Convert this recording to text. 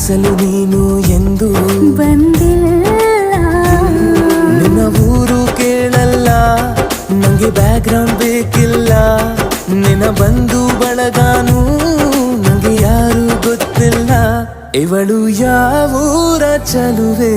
ಅಸಲು ನೀನು ಎಂದು ಬಂದಿಲ್ಲ. ನಿನ್ನ ಊರು ಕೇಳಲ್ಲ, ನಂಗೆ ಬ್ಯಾಕ್ಗ್ರೌಂಡ್ ಬೇಕಿಲ್ಲ. ನಿನ್ನ ಬಂಧು ಬಳಗಾನು ನಂಗೆ ಯಾರು ಗೊತ್ತಿಲ್ಲ. ಇವಳು ಯಾವೂರ ಚಲುವೆ